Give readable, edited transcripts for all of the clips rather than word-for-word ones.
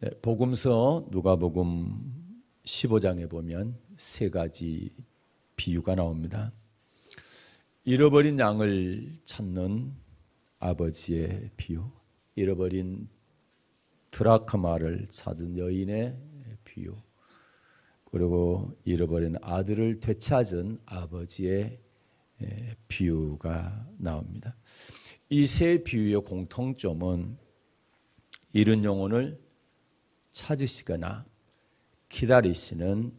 네, 복음서 누가복음 15장에 보면 세 가지 비유가 나옵니다. 잃어버린 양을 찾는 아버지의 비유, 잃어버린 드라크마를 찾은 여인의 비유, 그리고 잃어버린 아들을 되찾은 아버지의 비유가 나옵니다. 이 세 비유의 공통점은 잃은 영혼을 찾으시거나 기다리시는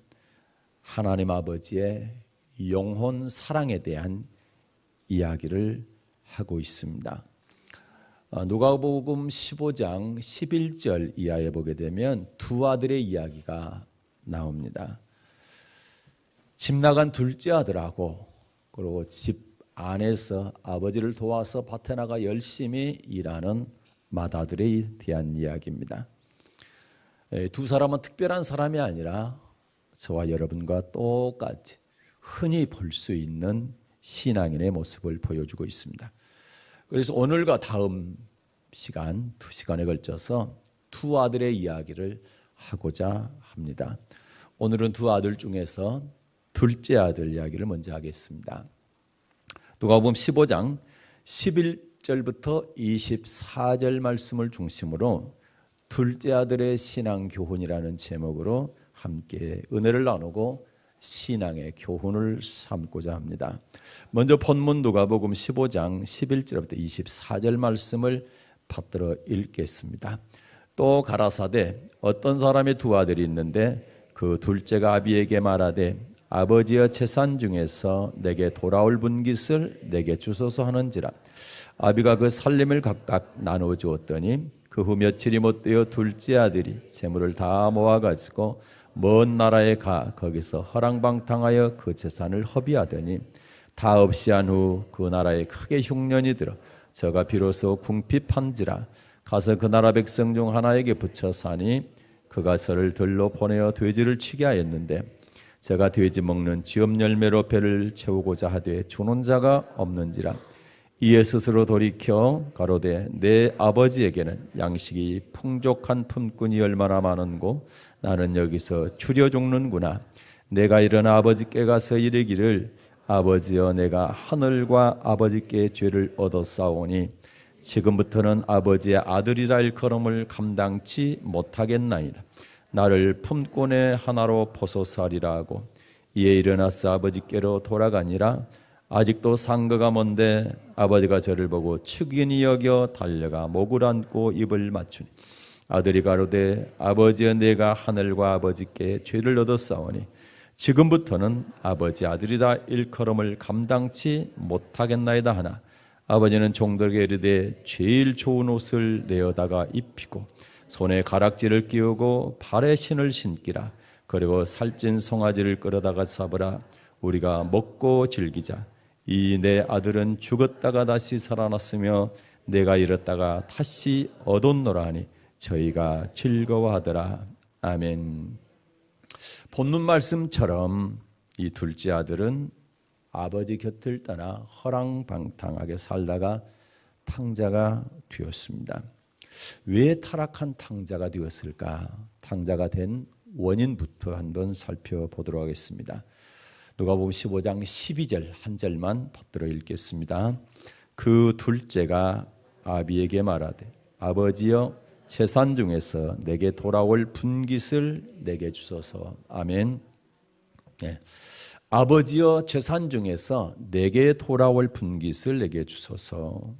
하나님 아버지의 영혼 사랑에 대한 이야기를 하고 있습니다. 누가복음 15장 11절 이하에 보게 되면 두 아들의 이야기가 나옵니다. 집 나간 둘째 아들하고 그리고 집 안에서 아버지를 도와서 밭에 나가 열심히 일하는 맏아들에 대한 이야기입니다. 두 사람은 특별한 사람이 아니라 저와 여러분과 똑같이 흔히 볼 수 있는 신앙인의 모습을 보여주고 있습니다. 그래서 오늘과 다음 시간, 2시간에 걸쳐서 두 아들의 이야기를 하고자 합니다. 오늘은 두 아들 중에서 둘째 아들 이야기를 먼저 하겠습니다. 누가복음 15장 11절부터 24절 말씀을 중심으로 둘째 아들의 신앙 교훈이라는 제목으로 함께 은혜를 나누고 신앙의 교훈을 삼고자 합니다. 먼저 본문 누가복음 15장 11절부터 24절 말씀을 받들어 읽겠습니다. 또 가라사대 어떤 사람의 두 아들이 있는데 그 둘째가 아비에게 말하되 아버지의 재산 중에서 내게 돌아올 분깃을 내게 주소서 하는지라. 아비가 그 살림을 각각 나누어 주었더니 그 후 며칠이 못되어 둘째 아들이 재물을 다 모아가지고 먼 나라에 가 거기서 허랑방탕하여 그 재산을 허비하더니 다 없이 한 후 그 나라에 크게 흉년이 들어 저가 비로소 궁핍한지라. 가서 그 나라 백성 중 하나에게 붙여 사니 그가 저를 들로 보내어 돼지를 치게 하였는데 제가 돼지 먹는 쥐업 열매로 배를 채우고자 하되 주는 자가 없는지라. 이에 스스로 돌이켜 가로되 내 아버지에게는 양식이 풍족한 품꾼이 얼마나 많은고 나는 여기서 추려 죽는구나. 내가 일어나 아버지께 가서 이르기를 아버지여 내가 하늘과 아버지께 죄를 얻었사오니 지금부터는 아버지의 아들이라 일컬음을 감당치 못하겠나이다. 나를 품꾼의 하나로 보소서리라 하고 이에 일어나서 아버지께로 돌아가니라. 아직도 상거가 먼데 아버지가 저를 보고 측은히 여겨 달려가 목을 안고 입을 맞추니 아들이 가로되 아버지여 내가 하늘과 아버지께 죄를 얻었사오니 지금부터는 아버지 아들이라 일컬음을 감당치 못하겠나이다 하나 아버지는 종들에게 이르되 제일 좋은 옷을 내어다가 입히고 손에 가락지를 끼우고 발에 신을 신기라. 그리고 살찐 송아지를 끌어다가 잡으라. 우리가 먹고 즐기자. 이 내 아들은 죽었다가 다시 살아났으며 내가 잃었다가 다시 얻었노라 하니 저희가 즐거워하더라. 아멘. 본문 말씀처럼 이 둘째 아들은 아버지 곁을 떠나 허랑방탕하게 살다가 탕자가 되었습니다. 왜 타락한 탕자가 되었을까? 탕자가 된 원인부터 한번 살펴보도록 하겠습니다. 누가복음 15장 12절 한 절만 받들어 읽겠습니다. 그 둘째가 아비에게 말하되 아버지여 재산 중에서 내게 돌아올 분깃을 내게 주소서. 아멘. 네. 아버지여 재산 중에서 내게 돌아올 분깃을 내게 주소서.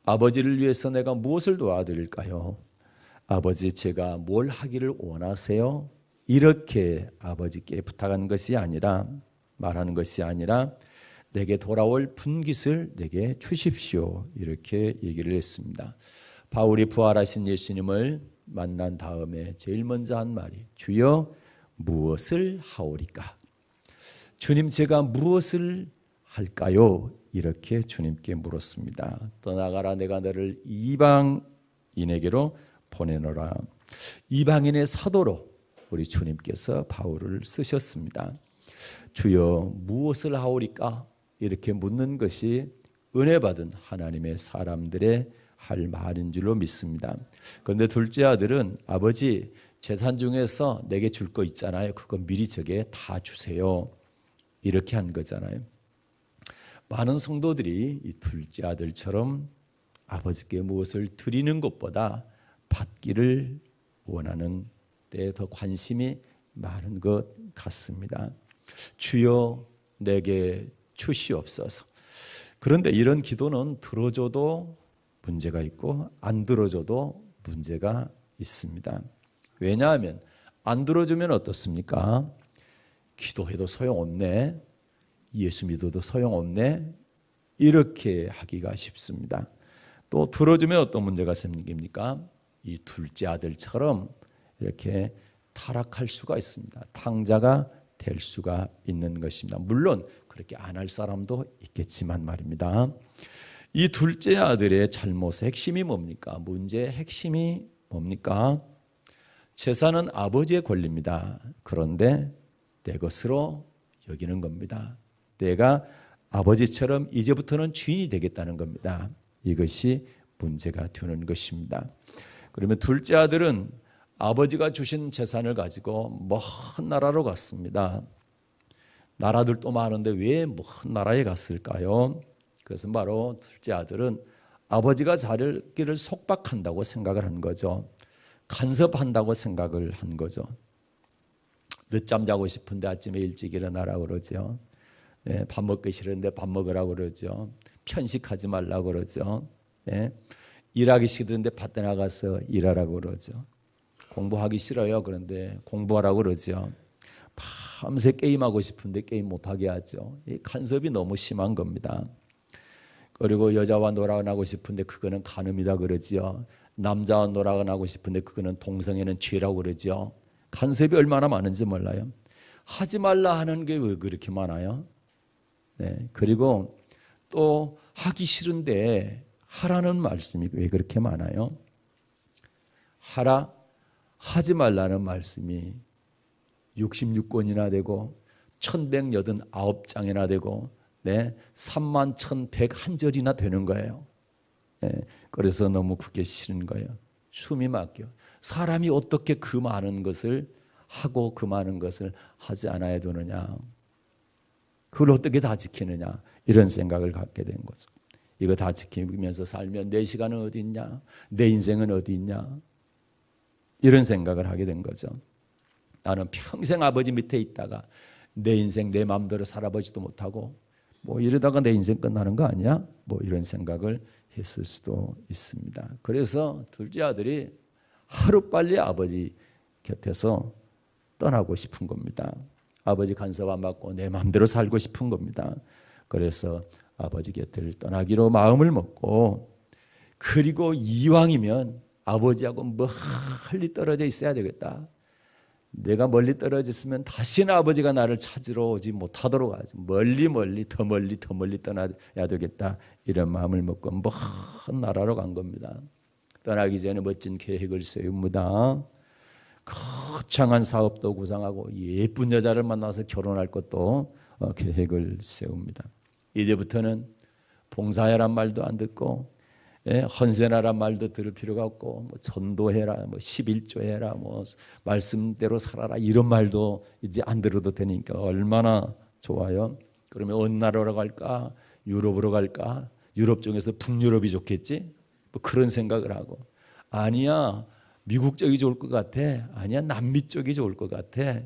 아버지를 위해서 내가 무엇을 도와드릴까요? 아버지 제가 뭘 하기를 원하세요? 이렇게 아버지께 부탁한 것이 아니라 말하는 것이 아니라 내게 돌아올 분깃을 내게 주십시오. 이렇게 얘기를 했습니다. 바울이 부활하신 예수님을 만난 다음에 제일 먼저 한 말이 주여 무엇을 하오리까? 주님 제가 무엇을 할까요? 이렇게 주님께 물었습니다. 떠나가라 내가 너를 이방인에게로 보내노라. 이방인의 사도로 우리 주님께서 바울을 쓰셨습니다. 주여 무엇을 하오리까? 이렇게 묻는 것이 은혜 받은 하나님의 사람들의 할 말인 줄로 믿습니다. 그런데 둘째 아들은 아버지 재산 중에서 내게 줄 거 있잖아요. 그거 미리 저게 다 주세요. 이렇게 한 거잖아요. 많은 성도들이 이 둘째 아들처럼 아버지께 무엇을 드리는 것보다 받기를 원하는 때에 더 관심이 많은 것 같습니다. 주여 내게 주시옵소서. 그런데 이런 기도는 들어줘도 문제가 있고 안 들어줘도 문제가 있습니다. 왜냐하면 안 들어주면 어떻습니까? 기도해도 소용없네. 예수 믿어도 소용없네. 이렇게 하기가 쉽습니다. 또 들어주면 어떤 문제가 생깁니까? 이 둘째 아들처럼 이렇게 타락할 수가 있습니다. 탕자가 될 수가 있는 것입니다. 물론 그렇게 안 할 사람도 있겠지만 말입니다. 이 둘째 아들의 잘못의 핵심이 뭡니까? 문제의 핵심이 뭡니까? 재산은 아버지의 권리입니다. 그런데 내 것으로 여기는 겁니다. 내가 아버지처럼 이제부터는 주인이 되겠다는 겁니다. 이것이 문제가 되는 것입니다. 그러면 둘째 아들은 아버지가 주신 재산을 가지고 먼 나라로 갔습니다. 나라들도 많은데 왜 먼 나라에 갔을까요? 그것은 바로 둘째 아들은 아버지가 자기를 속박한다고 생각을 한 거죠. 간섭한다고 생각을 한 거죠. 늦잠 자고 싶은데 아침에 일찍 일어나라고 그러죠. 네, 밥 먹기 싫은데 밥 먹으라고 그러죠. 편식하지 말라고 그러죠. 네, 일하기 싫은데 밭에 나가서 일하라고 그러죠. 공부하기 싫어요. 그런데 공부하라고 그러죠. 밤새 게임하고 싶은데 게임 못하게 하죠. 이 간섭이 너무 심한 겁니다. 그리고 여자와 놀아나고 싶은데 그거는 간음이다 그러죠. 남자와 놀아나고 싶은데 그거는 동성애는 죄라고 그러죠. 간섭이 얼마나 많은지 몰라요. 하지 말라 하는 게 왜 그렇게 많아요? 네, 그리고 또 하기 싫은데 하라는 말씀이 왜 그렇게 많아요? 하라, 하지 말라는 말씀이 66권이나 되고 1189장이나 되고 네, 31,101절이나 되는 거예요. 네, 그래서 너무 그게 싫은 거예요. 숨이 막혀. 사람이 어떻게 그 많은 것을 하고 그 많은 것을 하지 않아야 되느냐. 그걸 어떻게 다 지키느냐. 이런 생각을 갖게 된 거죠. 이거 다 지키면서 살면 내 시간은 어디 있냐. 내 인생은 어디 있냐. 이런 생각을 하게 된 거죠. 나는 평생 아버지 밑에 있다가 내 인생 내 마음대로 살아보지도 못하고 뭐 이러다가 내 인생 끝나는 거 아니야? 뭐 이런 생각을 했을 수도 있습니다. 그래서 둘째 아들이 하루빨리 아버지 곁에서 떠나고 싶은 겁니다. 아버지 간섭 안 받고 내 마음대로 살고 싶은 겁니다. 그래서 아버지 곁을 떠나기로 마음을 먹고 그리고 이왕이면 아버지하고 멀리 떨어져 있어야 되겠다. 내가 멀리 떨어져 있으면 다시는 아버지가 나를 찾으러 오지 못하도록 하지. 멀리 더 멀리 떠나야 되겠다. 이런 마음을 먹고 먼 나라로 간 겁니다. 떠나기 전에 멋진 계획을 세웁니다. 거창한 사업도 구상하고 예쁜 여자를 만나서 결혼할 것도 계획을 세웁니다. 이제부터는 봉사해란 말도 안 듣고 헌신하란 말도 들을 필요가 없고 뭐 전도해라, 뭐 11조해라, 뭐 말씀대로 살아라 이런 말도 이제 안 들어도 되니까 얼마나 좋아요. 그러면 어느 나라로 갈까? 유럽으로 갈까? 유럽 중에서 북유럽이 좋겠지? 뭐 그런 생각을 하고 아니야 미국 쪽이 좋을 것 같아. 아니야 남미 쪽이 좋을 것 같아.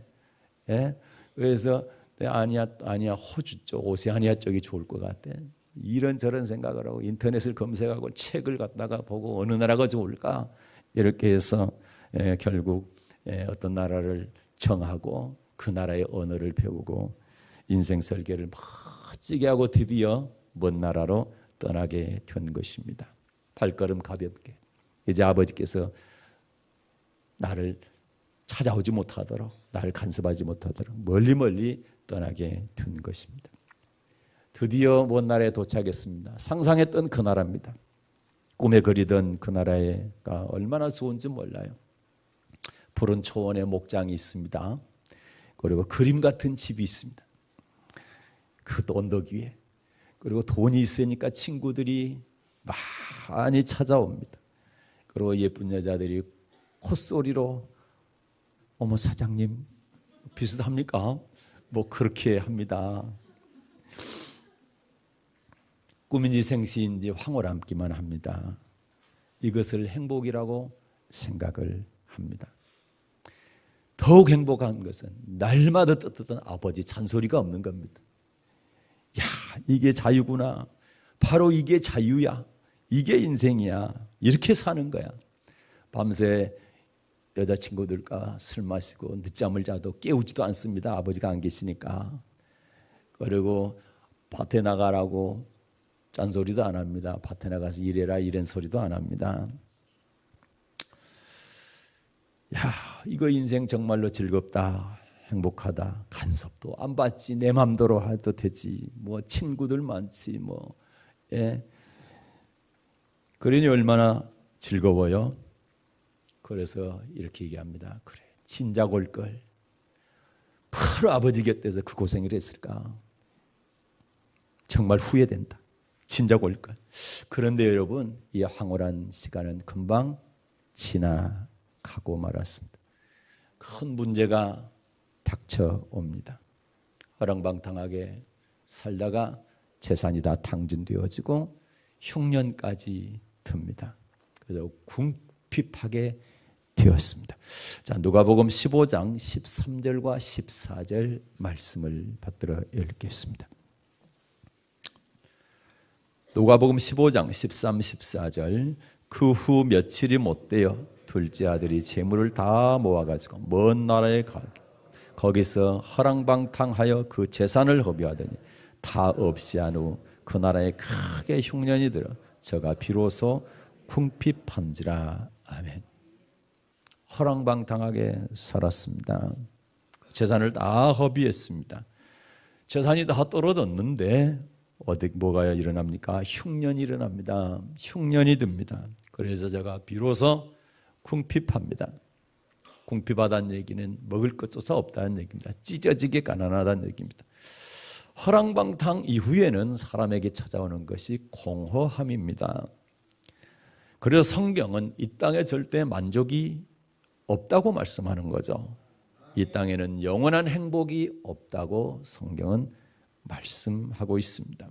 그래서 아니야 호주 쪽, 오세아니아 쪽이 좋을 것 같아. 이런저런 생각을 하고 인터넷을 검색하고 책을 갖다가 보고 어느 나라가 좋을까 이렇게 해서 결국 어떤 나라를 정하고 그 나라의 언어를 배우고 인생 설계를 멋지게 하고 드디어 먼 나라로 떠나게 된 것입니다. 발걸음 가볍게 이제 아버지께서 나를 찾아오지 못하도록 나를 간섭하지 못하도록 멀리 떠나게 된 것입니다. 드디어 먼 나라에 도착했습니다. 상상했던 그 나라입니다. 꿈에 그리던 그 나라가 얼마나 좋은지 몰라요. 푸른 초원에 목장이 있습니다. 그리고 그림 같은 집이 있습니다. 그것도 언덕 위에. 그리고 돈이 있으니까 친구들이 많이 찾아옵니다. 그리고 예쁜 여자들이 콧소리로 어머 사장님 비슷합니까? 뭐 그렇게 합니다. 꿈인지 생시인지 황홀함기만 합니다. 이것을 행복이라고 생각을 합니다. 더욱 행복한 것은 날마다 듣던 아버지 잔소리가 없는 겁니다. 야, 이게 자유구나. 바로 이게 자유야. 이게 인생이야. 이렇게 사는 거야. 밤새 여자친구들과 술 마시고 늦잠을 자도 깨우지도 않습니다. 아버지가 안 계시니까. 그리고 밭에 나가라고 짠소리도 안 합니다. 밭에 나가서 일해라 이런 소리도 안 합니다. 야, 이거 인생 정말로 즐겁다, 행복하다. 간섭도 안 받지, 내 맘대로 해도 되지. 뭐 친구들 많지, 뭐. 예. 그러니 얼마나 즐거워요. 그래서 이렇게 얘기합니다. 그래, 진작 올 걸. 바로 아버지 곁에서 그 고생을 했을까. 정말 후회된다. 진작 올 걸. 그런데 여러분, 이 황홀한 시간은 금방 지나가고 말았습니다. 큰 문제가 닥쳐옵니다. 허랑방탕하게 살다가 재산이 다 탕진되어지고 흉년까지 듭니다. 그래서 궁핍하게 되었습니다. 자, 누가복음 15장 13절과 14절 말씀을 받들어 읽겠습니다. 누가복음 15장 13, 14절. 그 후 며칠이 못되어 둘째 아들이 재물을 다 모아가지고 먼 나라에 가게 거기서 허랑방탕하여 그 재산을 허비하더니 다 없이 한 후 그 나라에 크게 흉년이 들어 저가 비로소 궁핍한지라. 아멘. 허랑방탕하게 살았습니다. 재산을 다 허비했습니다. 재산이 다 떨어졌는데 어디 뭐가 일어납니까? 흉년이 일어납니다. 흉년이 듭니다. 그래서 제가 비로소 궁핍합니다. 궁핍하다는 얘기는 먹을 것조차 없다는 얘기입니다. 찢어지게 가난하다는 얘기입니다. 허랑방탕 이후에는 사람에게 찾아오는 것이 공허함입니다. 그래서 성경은 이 땅에 절대 만족이 없다고 말씀하는 거죠. 이 땅에는 영원한 행복이 없다고 성경은 말씀하고 있습니다.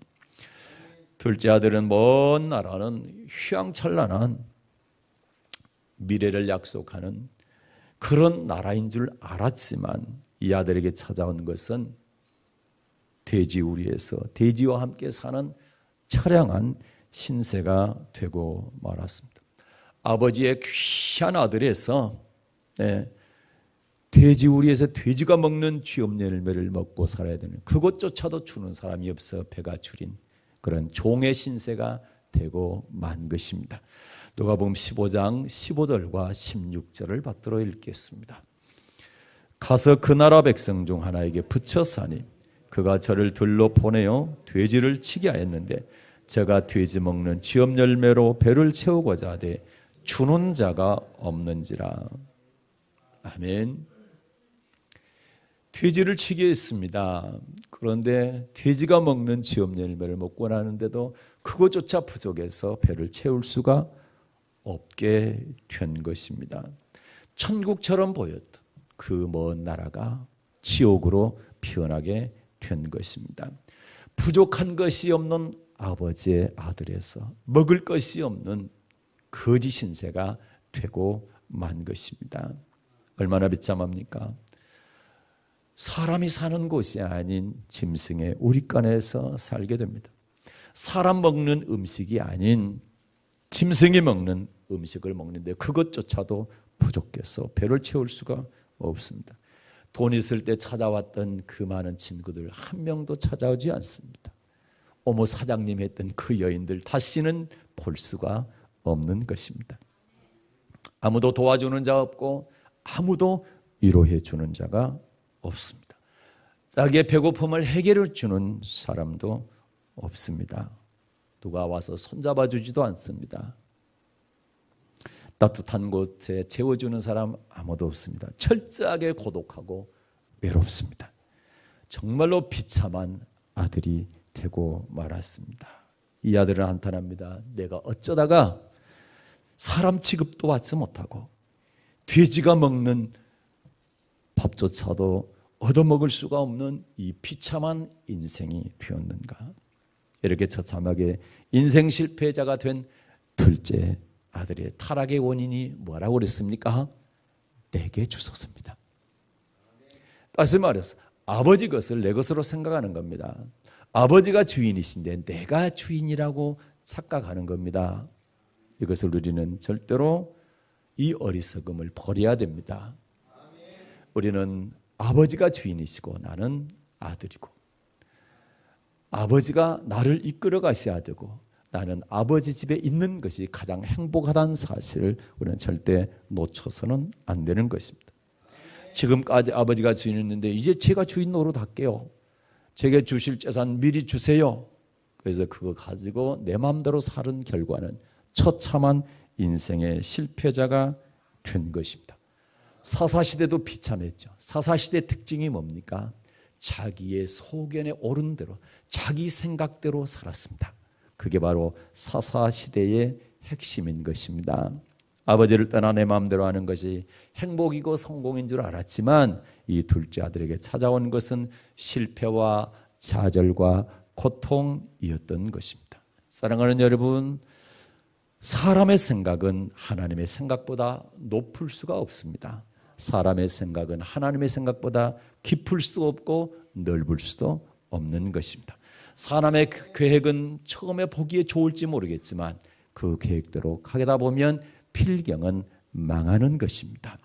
둘째 아들은 먼 나라는 휘황찬란한 미래를 약속하는 그런 나라인 줄 알았지만 이 아들에게 찾아온 것은 돼지우리에서 돼지와 함께 사는 처량한 신세가 되고 말았습니다. 아버지의 귀한 아들에서 돼지우리에서 돼지가 먹는 쥐없는 열매를 먹고 살아야 되는 그것조차도 주는 사람이 없어 배가 줄인 그런 종의 신세가 되고 만 것입니다. 누가복음 15장 15절과 16절을 받들어 읽겠습니다. 가서 그 나라 백성 중 하나에게 붙여 사니 그가 저를 들러 보내어 돼지를 치게 하였는데 저가 돼지 먹는 쥐업 열매로 배를 채우고자 하되 주는 자가 없는지라. 아멘. 돼지를 치게 했습니다. 그런데 돼지가 먹는 쥐업 열매를 먹고 나는데도 그것조차 부족해서 배를 채울 수가 없게 된 것입니다. 천국처럼 보였던 그 먼 나라가 지옥으로 피어나게 된 것입니다. 부족한 것이 없는 아버지의 아들에서 먹을 것이 없는 거지 신세가 되고 만 것입니다. 얼마나 비참합니까? 사람이 사는 곳이 아닌 짐승의 우리간에서 살게 됩니다. 사람 먹는 음식이 아닌 짐승이 먹는 음식을 먹는데 그것조차도 부족해서 배를 채울 수가 없습니다. 돈 있을 때 찾아왔던 그 많은 친구들 한 명도 찾아오지 않습니다. 어머 사장님 했던 그 여인들 다시는 볼 수가 없는 것입니다. 아무도 도와주는 자 없고 아무도 위로해 주는 자가 없습니다. 자기의 배고픔을 해결해 주는 사람도 없습니다. 누가 와서 손잡아 주지도 않습니다. 따뜻한 곳에 재워주는 사람 아무도 없습니다. 철저하게 고독하고 외롭습니다. 정말로 비참한 아들이 되고 말았습니다. 이 아들은 한탄합니다. 내가 어쩌다가 사람 취급도 받지 못하고 돼지가 먹는 밥조차도 얻어먹을 수가 없는 이 비참한 인생이 되었는가. 이렇게 처참하게 인생 실패자가 된 둘째 아들의 타락의 원인이 뭐라고 그랬습니까? 내게 주소서입니다. 다시 말해서 아버지 것을 내 것으로 생각하는 겁니다. 아버지가 주인이신데 내가 주인이라고 착각하는 겁니다. 이것을 우리는 절대로 이 어리석음을 버려야 됩니다. 우리는 아버지가 주인이시고 나는 아들이고, 아버지가 나를 이끌어 가셔야 되고 나는 아버지 집에 있는 것이 가장 행복하다는 사실을 우리는 절대 놓쳐서는 안 되는 것입니다. 지금까지 아버지가 주인이었는데 이제 제가 주인 노릇할게요. 제게 주실 재산 미리 주세요. 그래서 그거 가지고 내 마음대로 사는 결과는 처참한 인생의 실패자가 된 것입니다. 사사시대도 비참했죠. 사사시대 특징이 뭡니까? 자기의 소견에 오른 대로 자기 생각대로 살았습니다. 그게 바로 사사시대의 핵심인 것입니다. 아버지를 떠나 내 마음대로 하는 것이 행복이고 성공인 줄 알았지만 이 둘째 아들에게 찾아온 것은 실패와 좌절과 고통이었던 것입니다. 사랑하는 여러분, 사람의 생각은 하나님의 생각보다 높을 수가 없습니다. 사람의 생각은 하나님의 생각보다 깊을 수 없고 넓을 수도 없는 것입니다. 사람의 계획은 처음에 보기에 좋을지 모르겠지만 그 계획대로 가다 보면 필경은 망하는 것입니다.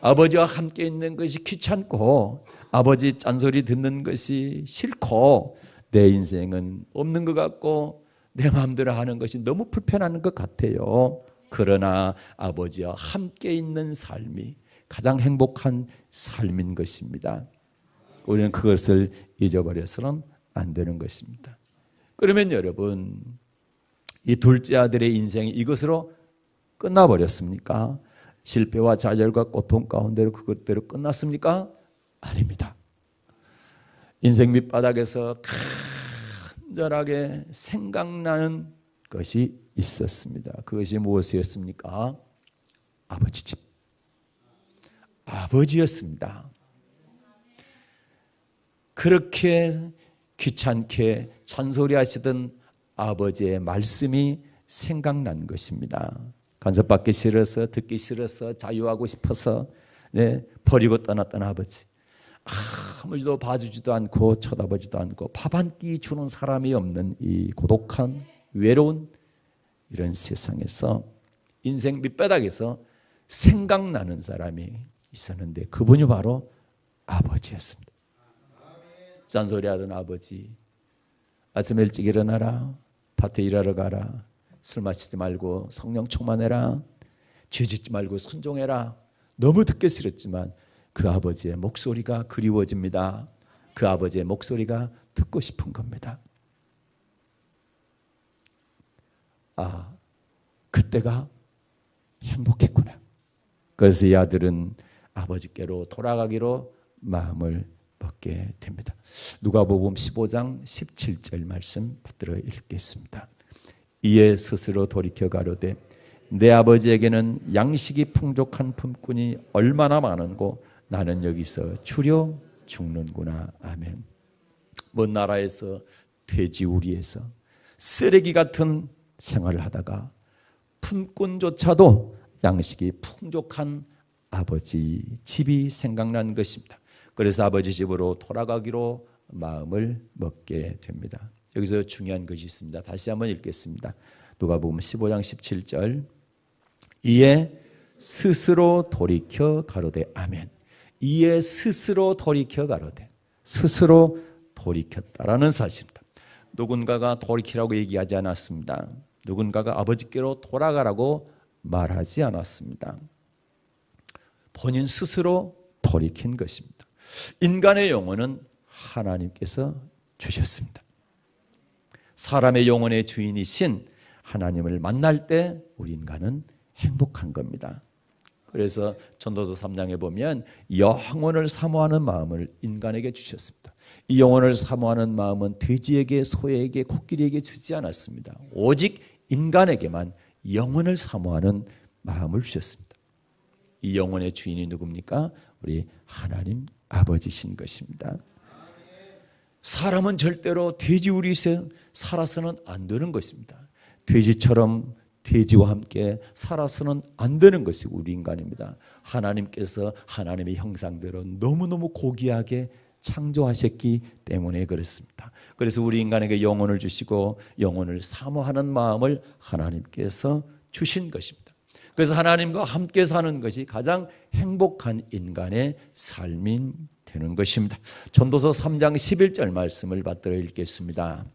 아버지와 함께 있는 것이 귀찮고 아버지 짠소리 듣는 것이 싫고 내 인생은 없는 것 같고 내 마음대로 하는 것이 너무 불편한 것 같아요. 그러나 아버지와 함께 있는 삶이 가장 행복한 삶인 것입니다. 우리는 그것을 잊어버려서는 안 되는 것입니다. 그러면 여러분, 이 둘째 아들의 인생이 이것으로 끝나버렸습니까? 실패와 좌절과 고통 가운데로 그것대로 끝났습니까? 아닙니다. 인생 밑바닥에서 간절하게 생각나는 것이 있었습니다. 그것이 무엇이었습니까? 아버지 집. 아버지였습니다. 그렇게 귀찮게 잔소리하시던 아버지의 말씀이 생각난 것입니다. 간섭받기 싫어서, 듣기 싫어서, 자유하고 싶어서 버리고 떠났던 아버지. 아무도 봐주지도 않고 쳐다보지도 않고 밥 한 끼 주는 사람이 없는 이 고독한 외로운 이런 세상에서 인생 밑바닥에서 생각나는 사람이 있었는데 그분이 바로 아버지였습니다. 짠소리하던 아버지, 아침에 일찍 일어나라, 밭에 일하러 가라, 술 마시지 말고 성령 충만해라, 죄 짓지 말고 순종해라. 너무 듣기 싫었지만 그 아버지의 목소리가 그리워집니다. 그 아버지의 목소리가 듣고 싶은 겁니다. 그때가 행복했구나. 그래서 이 아들은 아버지께로 돌아가기로 마음을 먹게 됩니다. 누가복음 15장 17절 말씀 받들어 읽겠습니다. 이에 스스로 돌이켜 가로되 내 아버지에게는 양식이 풍족한 품꾼이 얼마나 많은고 나는 여기서 추려 죽는구나. 아멘. 먼 나라에서 돼지우리에서 쓰레기 같은 생활을 하다가 품꾼조차도 양식이 풍족한 아버지 집이 생각난 것입니다. 그래서 아버지 집으로 돌아가기로 마음을 먹게 됩니다. 여기서 중요한 것이 있습니다. 다시 한번 읽겠습니다. 누가복음 15장 17절. 이에 스스로 돌이켜 가로되 아멘. 이에 스스로 돌이켜 가로되, 스스로 돌이켰다라는 사실입니다. 누군가가 돌이키라고 얘기하지 않았습니다. 누군가가 아버지께로 돌아가라고 말하지 않았습니다. 본인 스스로 돌이킨 것입니다. 인간의 영혼은 하나님께서 주셨습니다. 사람의 영혼의 주인이신 하나님을 만날 때 우리 인간은 행복한 겁니다. 그래서 전도서 3장에 보면 영혼을 사모하는 마음을 인간에게 주셨습니다. 이 영혼을 사모하는 마음은 돼지에게, 소에게, 코끼리에게 주지 않았습니다. 오직 인간에게만 영혼을 사모하는 마음을 주셨습니다. 이 영혼의 주인이 누굽니까? 우리 하나님 아버지신 것입니다. 사람은 절대로 돼지우리에 살아서는 안 되는 것입니다. 돼지처럼 돼지와 함께 살아서는 안 되는 것이 우리 인간입니다. 하나님께서 하나님의 형상대로 너무너무 고귀하게 창조하셨기 때문에 그렇습니다. 그래서 우리 인간에게 영혼을 주시고 영혼을 사모하는 마음을 하나님께서 주신 것입니다. 그래서 하나님과 함께 사는 것이 가장 행복한 인간의 삶이 되는 것입니다. 전도서 3장 11절 말씀을 받들어 읽겠습니다.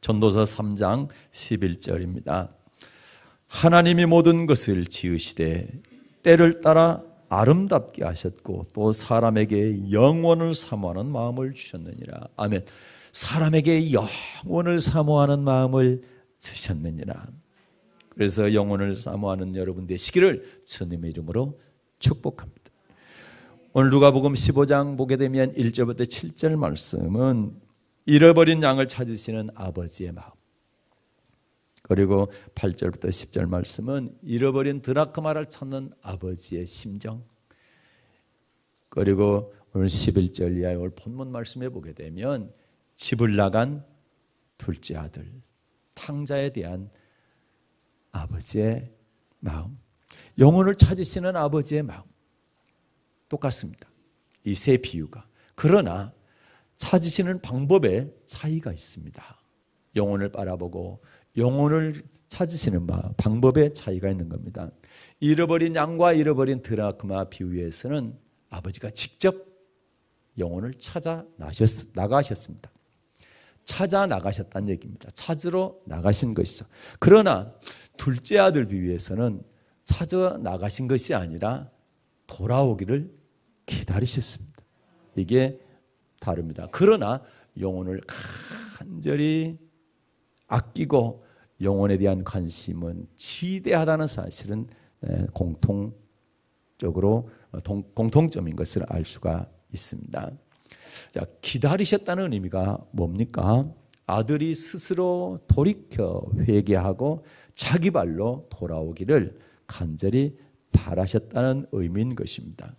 전도서 3장 11절입니다. 하나님이 모든 것을 지으시되 때를 따라 아름답게 하셨고 또 사람에게 영원을 사모하는 마음을 주셨느니라. 아멘. 사람에게 영원을 사모하는 마음을 주셨느니라. 그래서 영원을 사모하는 여러분 되시기를 주님의 이름으로 축복합니다. 오늘 누가복음 15장 보게 되면 1절부터 7절 말씀은 잃어버린 양을 찾으시는 아버지의 마음, 그리고 8절부터 10절 말씀은 잃어버린 드라크마를 찾는 아버지의 심정, 그리고 오늘 11절 이하의 오늘 본문 말씀에 보게 되면 집을 나간 둘째 아들 탕자에 대한 아버지의 마음, 영혼을 찾으시는 아버지의 마음 똑같습니다. 이 세 비유가. 그러나 찾으시는 방법에 차이가 있습니다. 영혼을 바라보고 영혼을 찾으시는 방법에 차이가 있는 겁니다. 잃어버린 양과 잃어버린 드라크마 비유에서는 아버지가 직접 영혼을 찾아 나가셨습니다. 찾아 나가셨다는 얘기입니다. 찾으러 나가신 것이죠. 그러나 둘째 아들 비유에서는 찾아 나가신 것이 아니라 돌아오기를 기다리셨습니다. 이게 다릅니다. 그러나 영혼을 간절히 아끼고 영혼에 대한 관심은 지대하다는 사실은 공통점인 것을 알 수가 있습니다. 자, 기다리셨다는 의미가 뭡니까? 아들이 스스로 돌이켜 회개하고 자기 발로 돌아오기를 간절히 바라셨다는 의미인 것입니다.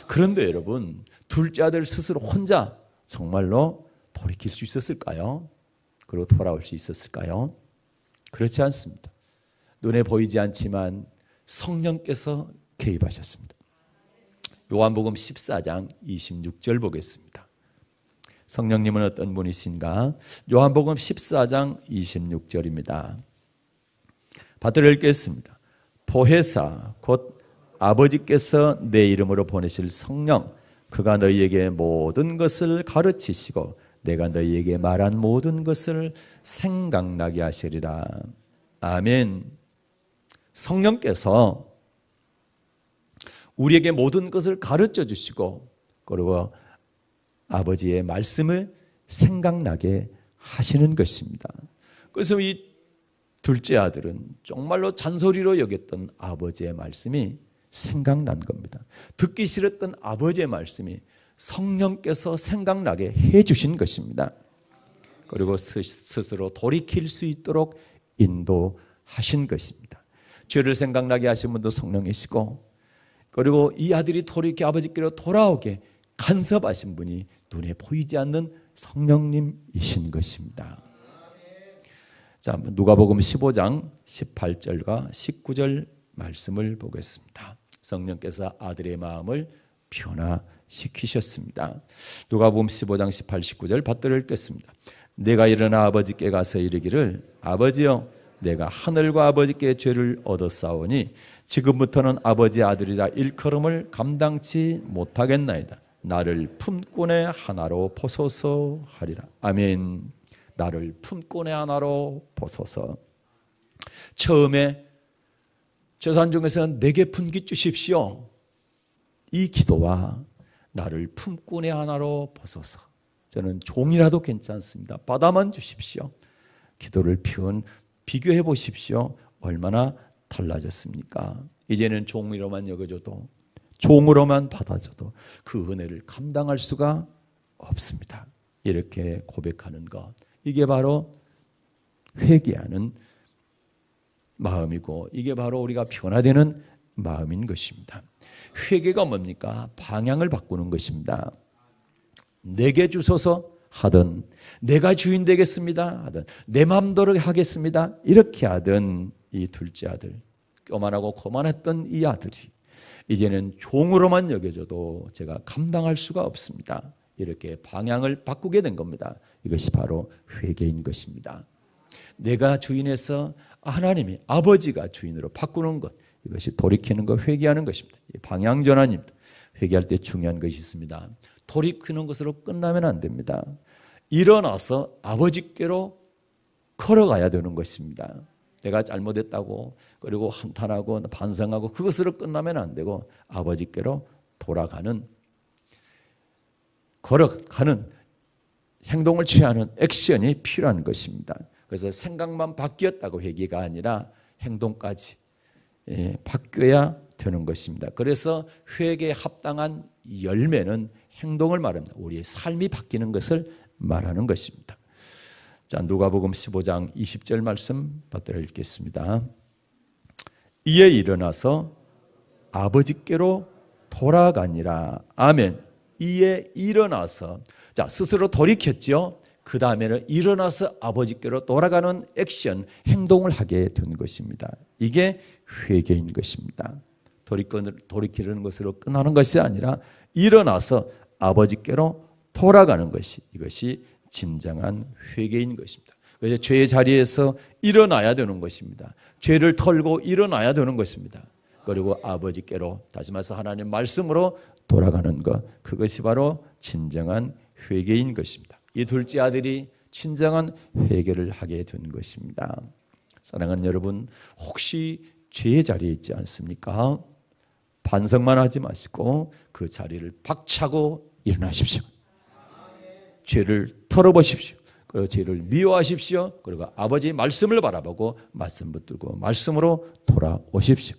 그런데 여러분, 둘째 아들 스스로 혼자 정말로 돌이킬 수 있었을까요? 그리고 돌아올 수 있었을까요? 그렇지 않습니다. 눈에 보이지 않지만 성령께서 개입하셨습니다. 요한복음 14장 26절 보겠습니다. 성령님은 어떤 분이신가? 요한복음 14장 26절입니다. 받들어 읽겠습니다. 보혜사 곧 아버지께서 내 이름으로 보내실 성령, 그가 너희에게 모든 것을 가르치시고 내가 너희에게 말한 모든 것을 생각나게 하시리라. 아멘. 성령께서 우리에게 모든 것을 가르쳐 주시고 그리고 아버지의 말씀을 생각나게 하시는 것입니다. 그래서 이 둘째 아들은 정말로 잔소리로 여겼던 아버지의 말씀이 생각난 겁니다. 듣기 싫었던 아버지의 말씀이 성령께서 생각나게 해주신 것입니다. 그리고 스스로 돌이킬 수 있도록 인도하신 것입니다. 죄를 생각나게 하신 분도 성령이시고, 그리고 이 아들이 돌이켜 아버지께로 돌아오게 간섭하신 분이 눈에 보이지 않는 성령님이신 것입니다. 자, 누가복음 15장 18절과 19절 말씀을 보겠습니다. 성령께서 아들의 마음을 변화시키셨습니다. 누가복음 15장 18, 19절 받들어 읽겠습니다. 내가 일어나 아버지께 가서 이르기를 아버지여 내가 하늘과 아버지께 죄를 얻었사오니 지금부터는 아버지의 아들이라 일컬음을 감당치 못하겠나이다. 나를 품꾼의 하나로 보소서 하리라. 아멘. 나를 품꾼의 하나로 보소서. 처음에 제사장 중에서는 내게 분깃 주십시오. 이 기도와 나를 품꾼의 하나로 보소서. 저는 종이라도 괜찮습니다. 받아만 주십시오. 기도를 비교해 보십시오. 얼마나 달라졌습니까? 이제는 종으로만 여겨줘도, 종으로만 받아줘도 그 은혜를 감당할 수가 없습니다. 이렇게 고백하는 것, 이게 바로 회개하는 마음이고, 이게 바로 우리가 변화되는 마음인 것입니다. 회개가 뭡니까? 방향을 바꾸는 것입니다. 내게 주소서 하든, 내가 주인 되겠습니다 하든, 내 마음대로 하겠습니다 이렇게 하던 이 둘째 아들, 교만하고 거만했던 이 아들이 이제는 종으로만 여겨져도 제가 감당할 수가 없습니다. 이렇게 방향을 바꾸게 된 겁니다. 이것이 바로 회개인 것입니다. 내가 주인에서 하나님이, 아버지가 주인으로 바꾸는 것, 이것이 돌이키는 것, 회개하는 것입니다. 방향 전환입니다. 회개할 때 중요한 것이 있습니다. 돌이키는 것으로 끝나면 안 됩니다. 일어나서 아버지께로 걸어가야 되는 것입니다. 내가 잘못했다고 그리고 한탄하고 반성하고 그것으로 끝나면 안 되고, 아버지께로 걸어가는 행동을 취하는 액션이 필요한 것입니다. 그래서 생각만 바뀌었다고 회개가 아니라 행동까지 바뀌어야 되는 것입니다. 그래서 회개에 합당한 열매는 행동을 말합니다. 우리의 삶이 바뀌는 것을 말하는 것입니다. 자, 누가복음 15장 20절 말씀 받들어 읽겠습니다. 이에 일어나서 아버지께로 돌아가니라. 아멘. 이에 일어나서, 자, 스스로 돌이켰죠. 그 다음에는 일어나서 아버지께로 돌아가는 액션, 행동을 하게 된 것입니다. 이게 회개인 것입니다. 돌이키는 것으로 끝나는 것이 아니라 일어나서 아버지께로 돌아가는 것이, 이것이 진정한 회개인 것입니다. 그래서 죄의 자리에서 일어나야 되는 것입니다. 죄를 털고 일어나야 되는 것입니다. 그리고 아버지께로, 다시 말해서 하나님 말씀으로 돌아가는 것, 그것이 바로 진정한 회개인 것입니다. 이 둘째 아들이 진정한 회개를 하게 된 것입니다. 사랑하는 여러분, 혹시 죄의 자리에 있지 않습니까? 반성만 하지 마시고 그 자리를 박차고 일어나십시오. 죄를 털어보십시오. 그리고 죄를 미워하십시오. 그리고 아버지의 말씀을 바라보고 말씀 붙들고 말씀으로 돌아오십시오.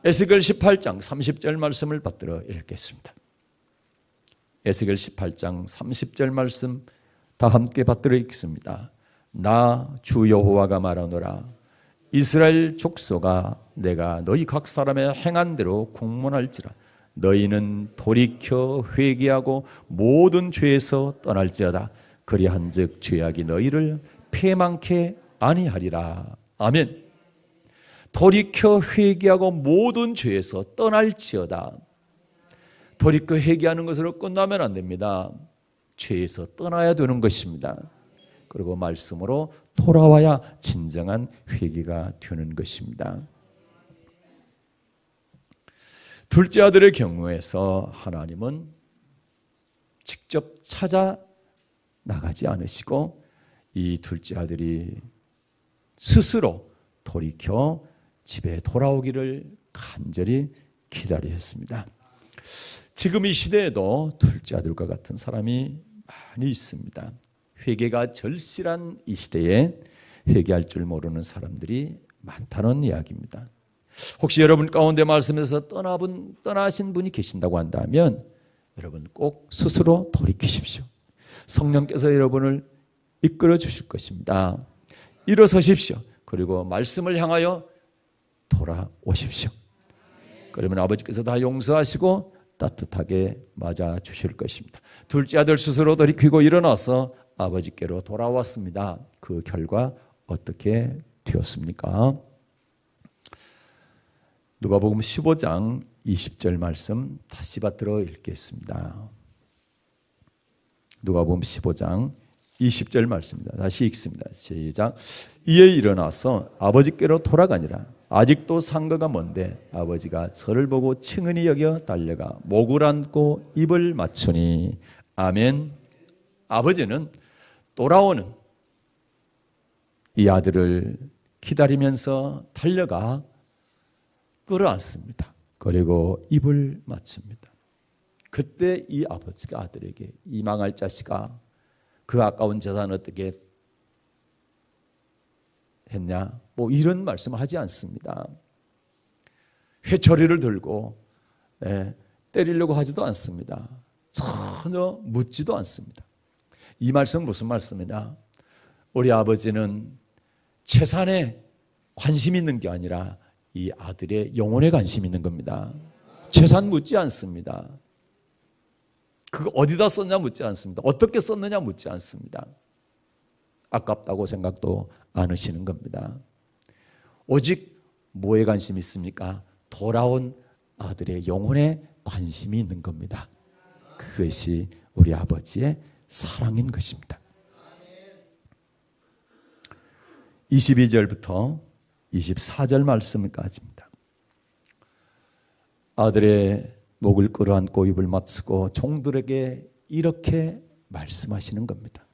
에스겔 18장 30절 말씀을 받들어 읽겠습니다. 에스겔 18장 30절 말씀 다 함께 받들어 읽습니다. 나 주 여호와가 말하노라. 이스라엘 족속아, 내가 너희 각 사람의 행한 대로 공문할지라. 너희는 돌이켜 회개하고 모든 죄에서 떠날지어다. 그리한즉 죄악이 너희를 패망케 아니하리라. 아멘. 돌이켜 회개하고 모든 죄에서 떠날지어다. 돌이켜 회개하는 것으로 끝나면 안 됩니다. 죄에서 떠나야 되는 것입니다. 그리고 말씀으로 돌아와야 진정한 회개가 되는 것입니다. 둘째 아들의 경우에서 하나님은 직접 찾아 나가지 않으시고 이 둘째 아들이 스스로 돌이켜 집에 돌아오기를 간절히 기다리셨습니다. 지금 이 시대에도 둘째 아들과 같은 사람이 많이 있습니다. 회개가 절실한 이 시대에 회개할 줄 모르는 사람들이 많다는 이야기입니다. 혹시 여러분 가운데 말씀에서 떠나신 분이 계신다고 한다면 여러분 꼭 스스로 돌이키십시오. 성령께서 여러분을 이끌어 주실 것입니다. 일어서십시오. 그리고 말씀을 향하여 돌아오십시오. 그러면 아버지께서 다 용서하시고 따뜻하게 맞아 주실 것입니다. 둘째 아들 스스로 돌이키고 일어나서 아버지께로 돌아왔습니다. 그 결과 어떻게 되었습니까? 누가복음 15장 20절 말씀 다시 받들어 읽겠습니다. 누가복음 15장 20절 말씀입니다. 다시 읽습니다. 시작. 이에 일어나서 아버지께로 돌아가니라. 아직도 상거가 먼데 아버지가 저를 보고 측은히 여겨 달려가 목을 안고 입을 맞추니. 아멘. 아버지는 돌아오는 이 아들을 기다리면서 달려가 끌어안습니다. 그리고 입을 맞춥니다. 그때 이 아버지가 아들에게 이 망할 자식아, 그 아까운 재산 어떻게 했냐? 뭐 이런 말씀을 하지 않습니다. 회초리를 들고 때리려고 하지도 않습니다. 전혀 묻지도 않습니다. 이 말씀은 무슨 말씀이냐? 우리 아버지는 재산에 관심이 있는 게 아니라 이 아들의 영혼에 관심이 있는 겁니다. 재산 묻지 않습니다. 그거 어디다 썼냐 묻지 않습니다. 어떻게 썼느냐 묻지 않습니다. 아깝다고 생각도 안 하시는 겁니다. 오직 뭐에 관심이 있습니까? 돌아온 아들의 영혼에 관심이 있는 겁니다. 그것이 우리 아버지의 사랑인 것입니다. 22절부터 24절 말씀까지입니다. 아들의 목을 끌어안고 입을 맞추고 종들에게 이렇게 말씀하시는 겁니다.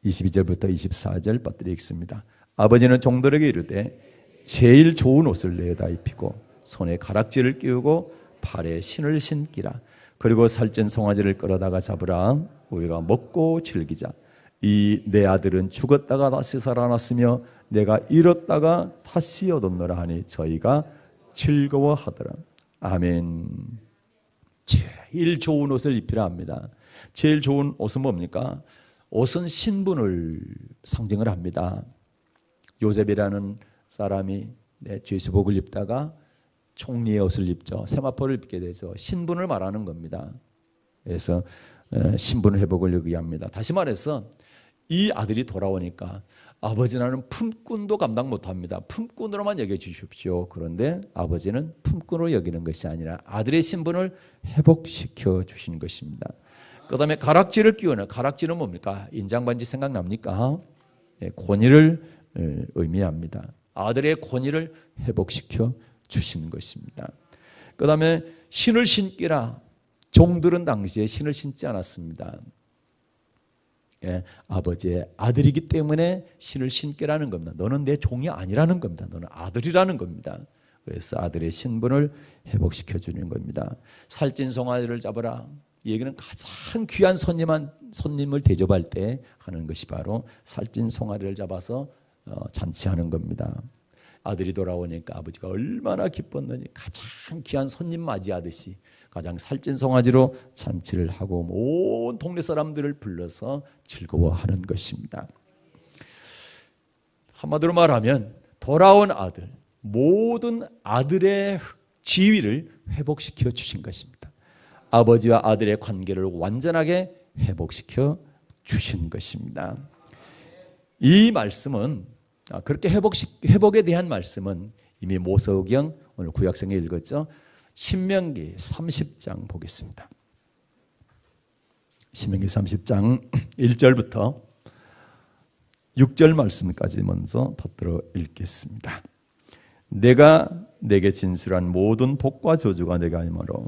22절부터 24절 빠뜨려 읽습니다. 아버지는 종들에게 이르되 제일 좋은 옷을 내어다 입히고 손에 가락지를 끼우고 발에 신을 신기라. 그리고 살찐 송아지를 끌어다가 잡으라. 우리가 먹고 즐기자. 이 내 아들은 죽었다가 다시 살아났으며 내가 잃었다가 다시 얻었노라 하니 저희가 즐거워하더라. 아멘. 제일 좋은 옷을 입히라 합니다. 제일 좋은 옷은 뭡니까? 옷은 신분을 상징을 합니다. 요셉이라는 사람이 죄수복을 입다가 총리의 옷을 입죠. 세마포를 입게 되죠. 신분을 말하는 겁니다. 그래서 신분 회복을 얘기합니다. 다시 말해서 이 아들이 돌아오니까 아버지는 품꾼도 감당 못합니다. 품꾼으로만 여겨 주십시오. 그런데 아버지는 품꾼으로 여기는 것이 아니라 아들의 신분을 회복시켜 주시는 것입니다. 그 다음에 가락지를 끼우는, 가락지는 뭡니까? 인장반지 생각납니까? 권위를 의미합니다. 아들의 권위를 회복시켜 주시는 것입니다. 그 다음에 신을 신기라. 종들은 당시에 신을 신지 않았습니다. 아버지의 아들이기 때문에 신을 신기라는 겁니다. 너는 내 종이 아니라는 겁니다. 너는 아들이라는 겁니다. 그래서 아들의 신분을 회복시켜 주는 겁니다. 살찐 송아지를 잡아라. 이 얘기는 가장 귀한 손님을 대접할 때 하는 것이 바로 살찐 송아지를 잡아서 잔치하는 겁니다. 아들이 돌아오니까 아버지가 얼마나 기뻤느니 가장 귀한 손님 맞이하듯이 가장 살찐 송아지로 잔치를 하고 온 동네 사람들을 불러서 즐거워하는 것입니다. 한마디로 말하면 돌아온 아들, 모든 아들의 지위를 회복시켜 주신 것입니다. 아버지와 아들의 관계를 완전하게 회복시켜 주신 것입니다. 이 말씀은 그렇게 회복에 대한 말씀은 이미 모세오경 오늘 구약성에 읽었죠. 신명기 30장 보겠습니다. 신명기 30장 1절부터 6절 말씀까지 먼저 받들어 읽겠습니다. 내가 내게 진술한 모든 복과 저주가 내가 임하로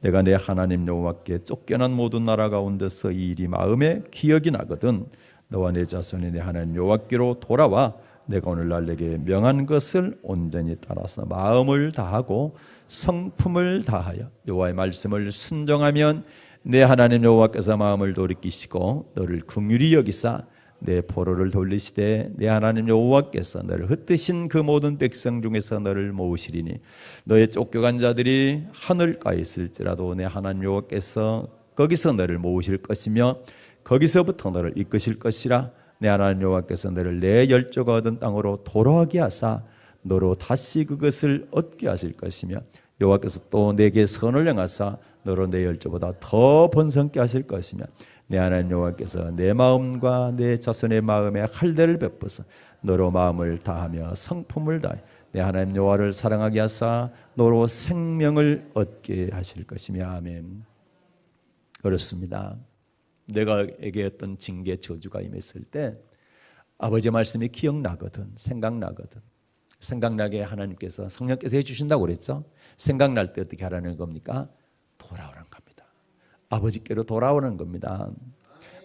내가 내 하나님 여호와께 쫓겨난 모든 나라 가운데서 이 일이 마음에 기억이 나거든 너와 내 자손이 내 하나님 여호와께로 돌아와 내가 오늘날 내게 명한 것을 온전히 따라서 마음을 다하고 성품을 다하여 여호와의 말씀을 순종하면 내 하나님 여호와께서 마음을 돌이키시고 너를 긍휼히 여기사 내 포로를 돌리시되 내 하나님 여호와께서 너를 흩으신 그 모든 백성 중에서 너를 모으시리니 너의 쫓겨간 자들이 하늘가에 있을지라도 내 하나님 여호와께서 거기서 너를 모으실 것이며 거기서부터 너를 이끄실 것이라. 내 하나님 여호와께서 너를 내 열조가 얻은 땅으로 돌아가게 하사 너로 다시 그것을 얻게 하실 것이며 여호와께서 또 내게 선을 행하사 너로 내 열조보다 더 번성케 하실 것이며 내 하나님 여호와께서 내 마음과 내 자손의 마음에 할례를 베푸사 너로 마음을 다하며 성품을 다해 내 하나님 여호와를 사랑하게 하사 너로 생명을 얻게 하실 것이며 아멘. 그렇습니다. 내가에게 어떤 징계 저주가 임했을 때 아버지의 말씀이 기억나거든, 생각나거든. 생각나게 하나님께서 성령께서 해주신다고 그랬죠. 생각날 때 어떻게 하라는 겁니까? 돌아오는 겁니다. 아버지께로 돌아오는 겁니다.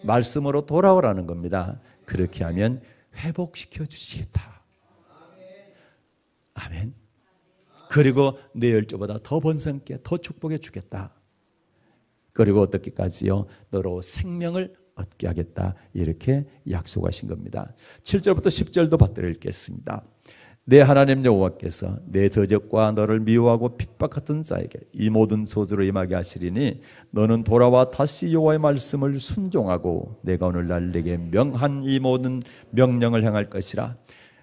말씀으로 돌아오라는 겁니다. 그렇게 하면 회복시켜 주시겠다. 아멘. 그리고 내 열조보다 더 번성케 더 축복해 주겠다. 그리고 어떻게까지요? 너로 생명을 얻게 하겠다. 이렇게 약속하신 겁니다. 7절부터 10절도 받들어 읽겠습니다. 내 하나님 여호와께서 내 더적과 너를 미워하고 핍박하던 자에게 이 모든 소주로 임하게 하시리니 너는 돌아와 다시 여호와의 말씀을 순종하고 내가 오늘날 내게 명한 이 모든 명령을 행할 것이라.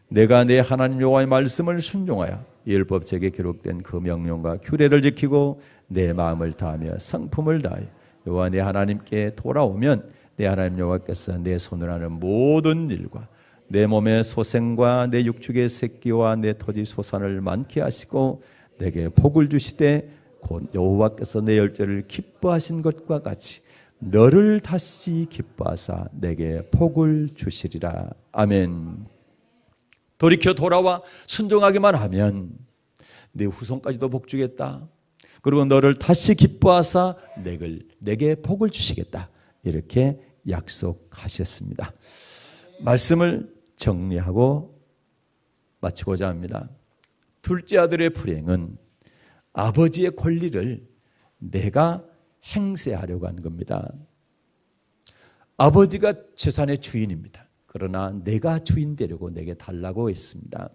내가 내 하나님 여호와의 말씀을 순종하여 이 율법책에 기록된 그 명령과 규례를 지키고 내 마음을 다하며 성품을 다하여 여호와 내 하나님께 돌아오면 내 하나님 여호와께서 내 손을 하는 모든 일과 내 몸의 소생과 내 육축의 새끼와 내 토지 소산을 많게 하시고 내게 복을 주시되 곧 여호와께서 내 열조를 기뻐하신 것과 같이 너를 다시 기뻐하사 내게 복을 주시리라. 아멘. 돌이켜 돌아와 순종하기만 하면 내 후손까지도 복 주겠다. 그리고 너를 다시 기뻐하사 내게 복을 주시겠다. 이렇게 약속하셨습니다. 말씀을 정리하고 마치고자 합니다. 둘째 아들의 불행은 아버지의 권리를 내가 행세하려고 한 겁니다. 아버지가 재산의 주인입니다. 그러나 내가 주인 되려고 내게 달라고 했습니다.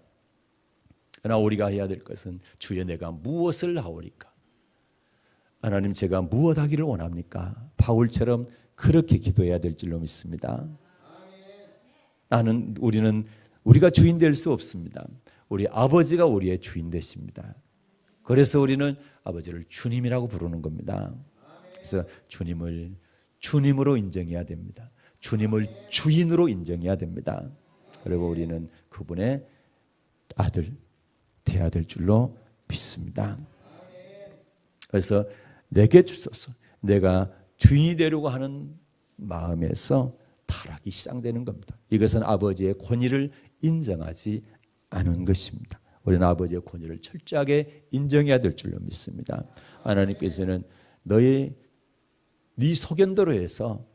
그러나 우리가 해야 될 것은 주여 내가 무엇을 하오리까? 하나님 제가 무엇 하기를 원합니까? 바울처럼 그렇게 기도해야 될 줄로 믿습니다. 우리가 주인 될 수 없습니다. 우리 아버지가 우리의 주인 되십니다. 그래서 우리는 아버지를 주님이라고 부르는 겁니다. 그래서 주님을 주님으로 인정해야 됩니다. 주님을 주인으로 인정해야 됩니다. 그리고 우리는 그분의 아들 되어야 될 줄로 믿습니다. 그래서 내게 주소서. 내가 주인이 되려고 하는 마음에서 타락이 시작되는 겁니다. 이것은 아버지의 권위를 인정하지 않은 것입니다. 우리는 아버지의 권위를 철저하게 인정해야 될 줄로 믿습니다. 하나님께서는 네 소견대로 해서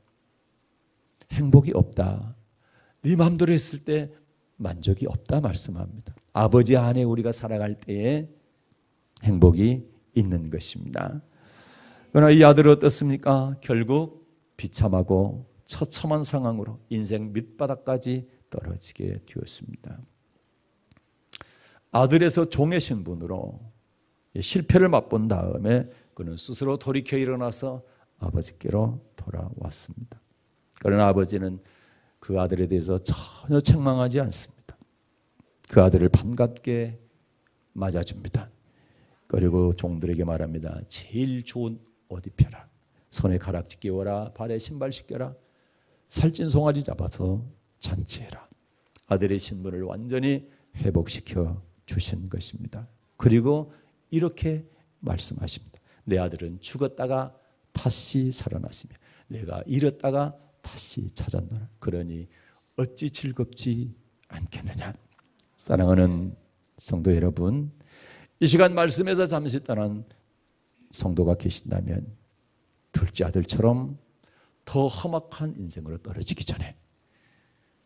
행복이 없다. 네 마음대로 했을 때 만족이 없다 말씀합니다. 아버지 안에 우리가 살아갈 때에 행복이 있는 것입니다. 그러나 이 아들은 어떻습니까? 결국 비참하고 처참한 상황으로 인생 밑바닥까지 떨어지게 되었습니다. 아들에서 종의 신분으로 실패를 맛본 다음에 그는 스스로 돌이켜 일어나서 아버지께로 돌아왔습니다. 그러나 아버지는 그 아들에 대해서 전혀 책망하지 않습니다. 그 아들을 반갑게 맞아줍니다. 그리고 종들에게 말합니다. 제일 좋은 옷 입혀라. 손에 가락지 끼워라. 발에 신발 신겨라. 살찐 송아지 잡아서 잔치해라. 아들의 신분을 완전히 회복시켜 주신 것입니다. 그리고 이렇게 말씀하십니다. 내 아들은 죽었다가 다시 살아났으며 내가 잃었다가 다시 찾았노라. 그러니 어찌 즐겁지 않겠느냐. 사랑하는 성도 여러분, 이 시간 말씀에서 잠시 떠난 성도가 계신다면 둘째 아들처럼 더 험악한 인생으로 떨어지기 전에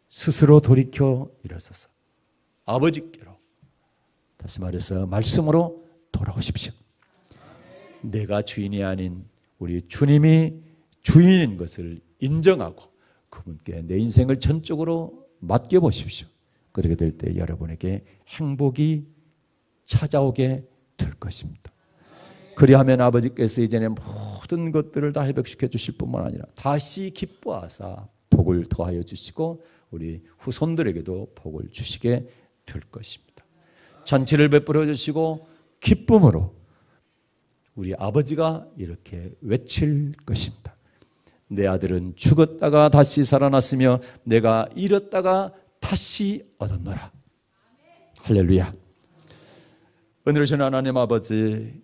스스로 돌이켜 일어서서 아버지께로, 다시 말해서 말씀으로 돌아오십시오. 내가 주인이 아닌 우리 주님이 주인인 것을 인정하고 그분께 내 인생을 전적으로 맡겨보십시오. 그렇게 될 때 여러분에게 행복이 찾아오게 될 것입니다. 그리하면 아버지께서 이전에 모든 것들을 다 회복시켜 주실 뿐만 아니라 다시 기뻐하사 복을 더하여 주시고 우리 후손들에게도 복을 주시게 될 것입니다. 잔치를 베풀어 주시고 기쁨으로 우리 아버지가 이렇게 외칠 것입니다. 내 아들은 죽었다가 다시 살아났으며 내가 잃었다가 다시 얻었노라. 할렐루야. 은혜로우신 하나님 아버지,